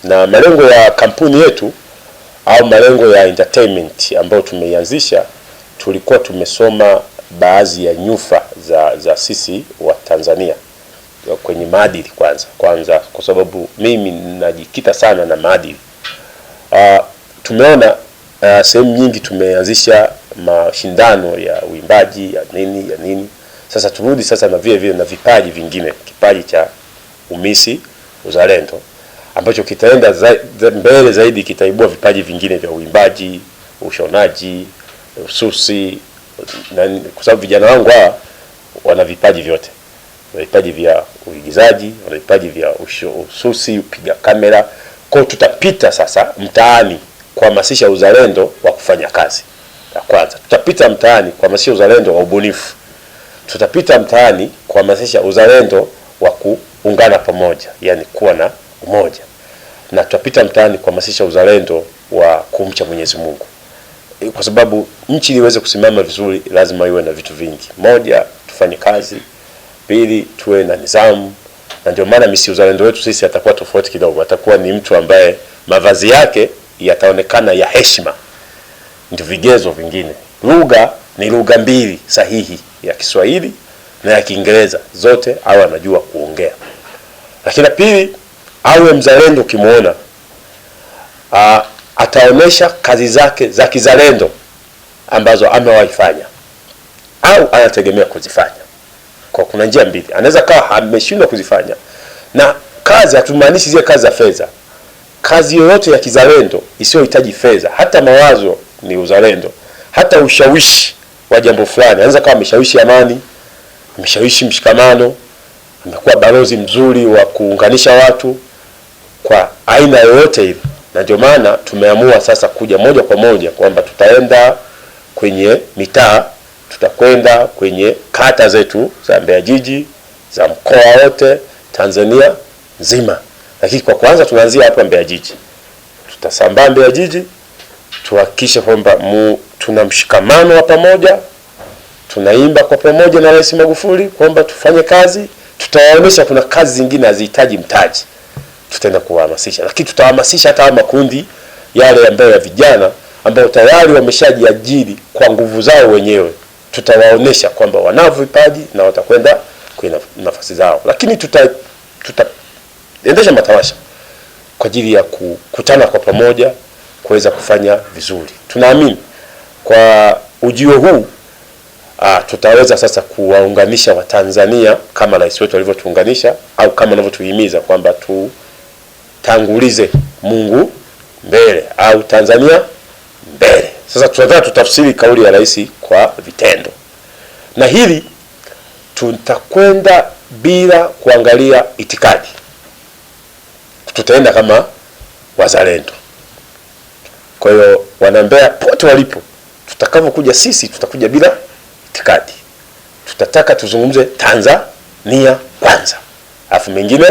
Na malengo ya kampuni yetu au malengo ya entertainment ambayo tumeianzisha, tulikuwa tumesoma baadhi ya nyufa za sisi wa Tanzania kwenye maadili kwanza kwa sababu mimi najikita sana na maadili. Tumeona sehemu nyingi tumeanzisha mashindano ya uimbaji ya nini. Sasa turudi sasa na vile na vipaji vingine, kipaji cha umisi uzalendo ambacho kitaenda mbele zaidi, kitaibua vipaji vingine vya uimbaji, ushonaji, ususi, kwa sababu vijana wangu hawa wana vipaji vyote. Wana vipaji vya uigizaji, wana vipaji vya ususi, upiga kamera. Kwa tutapita sasa mtaani kuhamasisha uzalendo wa kufanya kazi. Ya kwanza, tutapita mtaani kuhamasisha uzalendo wa ubunifu. Tutapita mtaani kuhamasisha uzalendo wa kuungana pamoja, yani kuwa na umoja. Na tutapita mtaani kuhamasisha uzalendo wa kumcha Mwenyezi Mungu. Kwa sababu nchi ili iweze kusimama vizuri lazima iwe na vitu vingi. Moja, tufanye kazi. Pili, tuwe na nidhamu. Na ndio maana misi uzalendo wetu sisi atakuwa tofauti kidogo. Atakuwa ni mtu ambaye mavazi yake yataonekana ya heshima. Ndio vigezo vingine. Lugha ni lugha mbili sahihi, ya Kiswahili na ya Kiingereza, zote awe anajua kuongea. Lakini pili, awe mzalendo. Ukimuona ataonesha kazi zake za kizalendo ambazo amewaifanya au anategemea kuzifanya. Kwa kuna njia mbili, anaweza kawa ameshindwa kuzifanya. Na kazi hatumaanishi zile kazi za fedha. Kazi yoyote ya kizalendo isiyohitaji fedha, hata mawazo ni uzalendo. Hata ushawishi wa jambo fulani, anaweza kawa ameshawishi amani, ameshawishi mshikamano, amekuwa balozi mzuri wa kuunganisha watu kwa aina yoyote ile. Na ndio maana tumeamua sasa kuja moja kwa moja kwamba tutaenda kwenye mitaa, tutakwenda kwenye kata zetu za Mbeya jiji, za mkoa wote Tanzania nzima. Lakini kwa kwanza tunaanzia hapa Mbeya jiji. Tutasambaa Mbeya jiji, tuhakikishe kwamba tuna mshikamano wa pamoja, tunaimba kwa pamoja na Rais Magufuli kwamba tufanye kazi. Tutawaonyesha kuna kazi zingine hazihitaji mtaji, tutaenda kuhamasisha. Lakini tutahamasisha hata makundi yale ambayo ya vijana ambao tayari wameshajiajiri kwa nguvu zao wenyewe. Tutawaonesha kwamba wanavyo vipaji na watakwenda kwenye nafasi zao. Lakini tutaendesha matamasha kwa ajili ya kukutana kwa pamoja kuweza kufanya vizuri. Tunaamini kwa ujio huu tutaweza sasa kuwaunganisha Watanzania kama rais wetu alivyotuunganisha, au kama anavyotuhimiza kwamba tutangulize Mungu mbele au Tanzania mbele. Sasa tunataka tutafsiri kauli ya rais kwa vitendo. Na hili tutakwenda bila kuangalia itikadi. Tutaenda kama wazalendo. Kwa hiyo wanambea pote walipo, tutakavyokuja sisi tutakuja bila itikadi. Tutataka tuzungumze Tanzania kwanza, alafu mengine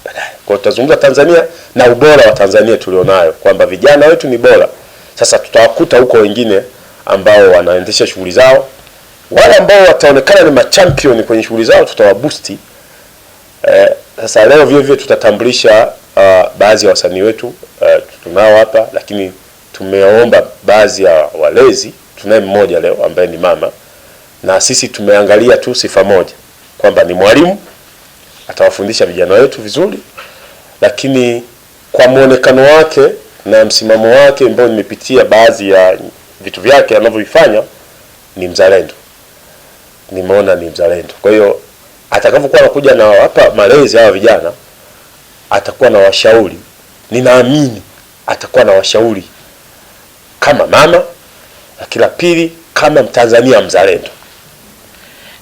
baadaye. Kwa hiyo tutazungumza Tanzania na ubora wa Tanzania tulionayo, kwamba vijana wetu ni bora. Sasa tutawakuta huko wengine ambao wanaendesha shughuli zao. Wale ambao wataonekana ni machampion kwenye shughuli zao tutawaboost. Sasa leo vile tutatambulisha baadhi ya wasanii wetu tunao hapa, lakini tumeomba baadhi ya walezi. Tunaye mmoja leo ambaye ni mama, na sisi tumeangalia tu sifa moja kwamba ni mwalimu, atawafundisha vijana wetu vizuri. Lakini kwa muonekano wake na msimamo wake ambao nimepitia baadhi ya vitu vyake anavyofanya, ni mzalendo. Nimeona ni mzalendo. Kwa hiyo atakapokuwa anakuja na hapa malezi hawa vijana, atakuwa na washauri. Ninaamini atakuwa na washauri kama mama, lakini pili kama Mtanzania mzalendo.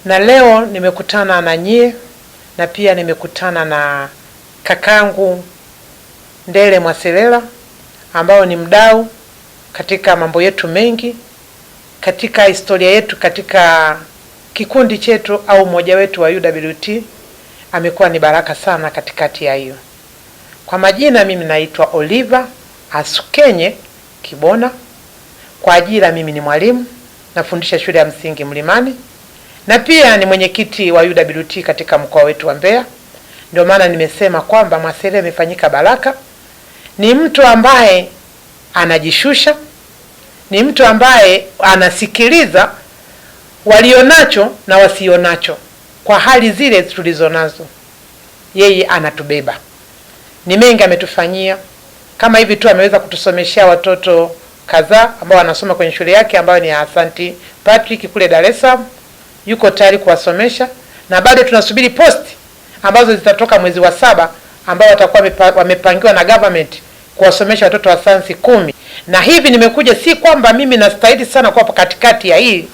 Na leo nimekutana na nyie, na pia nimekutana na kakangu Ndele Mwaselela ambao ni mdau katika mambo yetu mengi, katika historia yetu, katika kikundi chetu au mmoja wetu wa UWT. Amekuwa ni baraka sana katikati ya hiyo. Kwa majina mimi naitwa Oliver Asukenye Kibona. Kwa ajira mimi ni mwalimu, nafundisha shule ya msingi Mlimani, na pia ni mwenyekiti wa UWT katika mkoa wetu wa Mbeya. Ndio maana nimesema kwamba Mwaselela imefanyika baraka, ni mtu ambaye anajishusha, ni mtu ambaye anasikiliza walionacho na wasionacho. Kwa hali zile tulizonazo, yeye anatubeba. Ni mengi ametufanyia, kama hivi tu ameweza kutusomeshea watoto kadhaa ambao wanasoma kwenye shule yake ambayo ni St. Patrick kule Dar es Salaam. Yuko tayari kuwasomesha, na bado tunasubiri posti ambazo zitatoka mwezi wa 7 ambao watakuwa wamepangiwa na government kuwasomesha watoto wa sayansi 10. Na hivi nimekuja si kwamba mimi nastahili sana kwa katikati ya hii,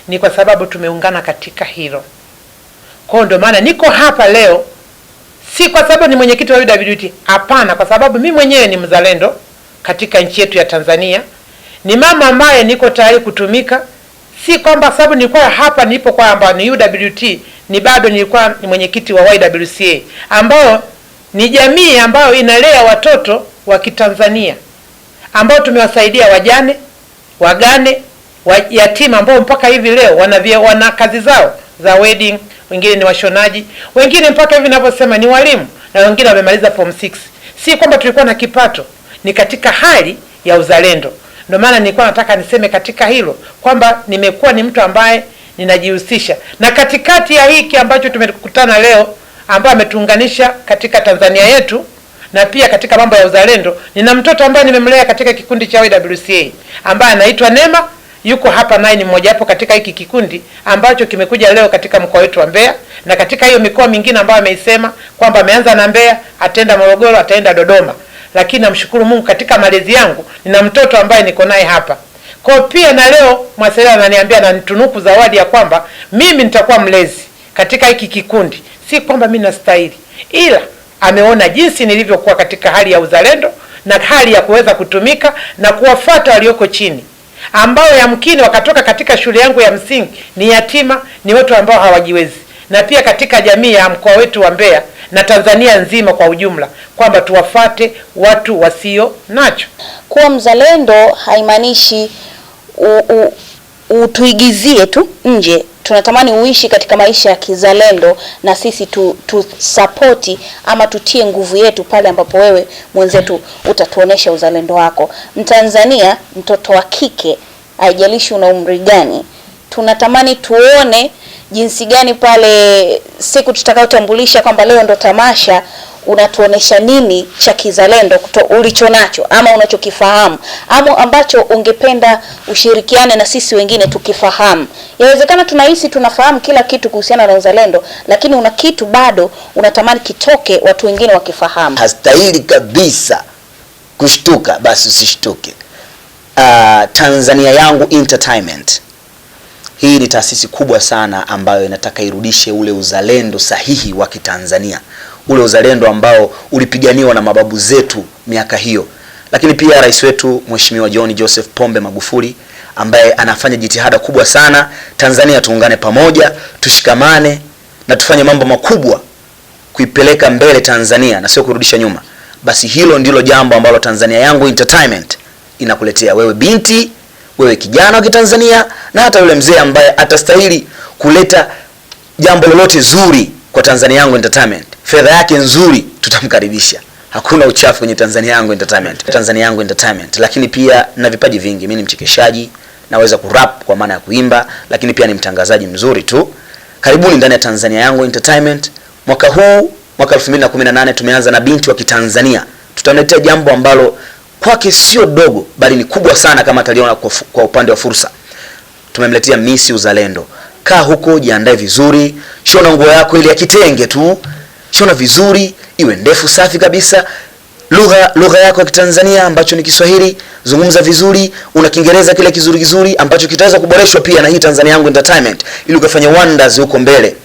ni kwa sababu tumeungana katika hilo. Kwa ndio maana niko hapa leo, si kwa sababu ni mwenyekiti wa UWT, hapana, kwa sababu mimi mwenyewe ni mzalendo katika nchi yetu ya Tanzania. Ni mama ambaye niko tayari kutumika, si kwamba sababu nilikuwa hapa nipo kwamba ni UWT, ni bado nilikuwa ni mwenyekiti wa YWCA, ambao ni jamii ambayo inalea watoto wa Kitanzania ambao tumewasaidia wajane, wagane, yatima ambao mpaka hivi leo wana kazi zao za wedding, wengine ni washonaji, wengine mpaka hivi ninavyosema ni walimu, na wengine wamemaliza form 6. Si kwamba tulikuwa na kipato, ni katika hali ya uzalendo. Ndio maana nilikuwa nataka niseme katika hilo kwamba nimekuwa ni mtu ambaye ninajihusisha. Na katikati ya hiki ambacho tumekutana leo, ambaye ametuunganisha katika Tanzania yetu na pia katika mambo ya uzalendo, nina mtoto ambaye nimemlea katika kikundi cha YWCA ambaye anaitwa Neema. Yuko hapa naye ni mmoja wapo katika hiki kikundi ambacho kimekuja leo katika mkoa wetu wa Mbeya, na katika hiyo mikoa mingine ambayo ameisema kwamba ameanza na Mbeya, ataenda Morogoro, ataenda Dodoma. Lakini namshukuru Mungu katika malezi yangu nina mtoto ambaye niko naye hapa. Kwa pia na leo Mwaselela ananiambia na nitunuku zawadi ya kwamba mimi nitakuwa mlezi katika hiki kikundi. Si kwamba mimi nastahili, ila ameona jinsi nilivyokuwa katika hali ya uzalendo na hali ya kuweza kutumika na kuwafuata walioko chini, ambao yamkini wakatoka katika shule yangu ya msingi ni yatima, ni watu ambao hawajiwezi, na pia katika jamii ya mkoa wetu wa Mbeya na Tanzania nzima kwa ujumla, kwamba tuwafate watu wasio nacho. Kuwa mzalendo haimaanishi utuigizie tu nje. Tunatamani uishi katika maisha ya kizalendo, na sisi tu support ama tutie nguvu yetu pale ambapo wewe mwenzetu utatuonesha uzalendo wako. Mtanzania, mtoto wa kike, haijalishi una umri gani, tunatamani tuone jinsi gani pale siku tutakayotambulisha kwamba leo ndo tamasha, unatuonesha nini cha kizalendo ulicho nacho ama unachokifahamu ama ambacho ungependa ushirikiane na sisi wengine tukifahamu. Yawezekana tunahisi tunafahamu kila kitu kuhusiana na uzalendo, lakini una kitu bado unatamani kitoke watu wengine wakifahamu. Hastahili kabisa kushtuka, basi usishtuke. Tanzania Yangu Entertainment, hii ni taasisi kubwa sana ambayo inataka irudishe ule uzalendo sahihi wa Kitanzania, ule uzalendo ambao ulipiganiwa na mababu zetu miaka hiyo. Lakini pia rais wetu Mheshimiwa John Joseph Pombe Magufuli ambaye anafanya jitihada kubwa sana. Tanzania tuungane pamoja, tushikamane na tufanye mambo makubwa kuipeleka mbele Tanzania na sio kurudisha nyuma. Basi hilo ndilo jambo ambalo Tanzania Yangu Entertainment inakuletea wewe binti, wewe kijana wa Kitanzania, na hata yule mzee ambaye atastahili kuleta jambo lolote zuri kwa Tanzania Yangu Entertainment. Fedha yake nzuri tutamkaribisha. Hakuna uchafu kwenye Tanzania Yangu Entertainment. Tanzania Yangu Entertainment. Lakini pia na vipaji vingi. Mimi ni mchekeshaji, naweza kurap kwa maana ya kuimba, lakini pia ni mtangazaji mzuri tu. Karibuni ndani ya Tanzania Yangu Entertainment. Mwaka huu, mwaka 2018 tumeanza na binti wa Kitanzania. Tutamletea jambo ambalo kwake sio dogo bali ni kubwa sana kama ataliona kwa upande wa fursa. Tumemletea Miss Uzalendo. Kaa huko, jiandae vizuri, shona nguo yako ile ya kitenge tu, shona vizuri, iwe ndefu safi kabisa. Lugha yako ya Kitanzania ambacho ni Kiswahili, zungumza vizuri. Una Kiingereza kile kizuri ambacho kitaweza kuboreshwa pia na hii Tanzania Yangu Entertainment ili ukafanye wonders huko mbele.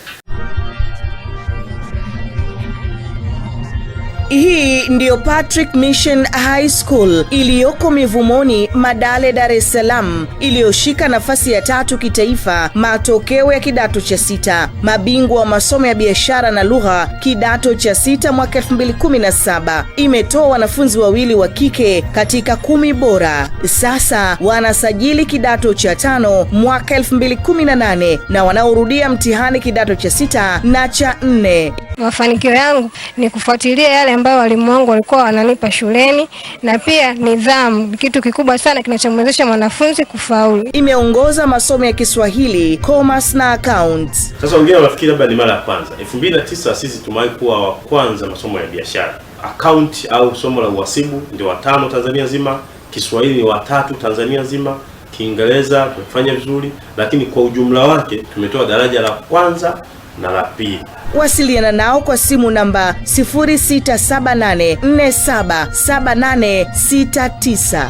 Hii ndiyo Patrick Mission High School iliyoko Mivumoni, Madale, Dar es Salaam, iliyoshika nafasi ya 3 kitaifa matokeo ya kidato cha 6. Mabingwa wa masomo ya biashara na lugha kidato cha 6 mwaka 2017. Imetoa wanafunzi 2 wa kike katika 10 bora. Sasa wanasajili kidato cha 5 mwaka 2018 na wanaorudia mtihani kidato cha 6 na cha 4. Mafanikio yangu ni kufuatilia yale ambayo walimu wangu walikuwa wananipa shuleni, na pia nidhamu, kitu kikubwa sana kinachomwezesha mwanafunzi kufaulu. Imeongoza masomo ya Kiswahili, Commerce na Accounts. Sasa wengine wanafikiri labda ni mara ya kwanza. 2009 sisi tumewahi kuwa wa kwanza masomo ya biashara. Account au somo la uhasibu ndio wa 5 Tanzania nzima, Kiswahili ni wa 3 Tanzania nzima, Kiingereza tumefanya vizuri, lakini kwa ujumla wake tumetoa daraja la kwanza na la pili. Wasiliana nao kwa simu namba 0678477869.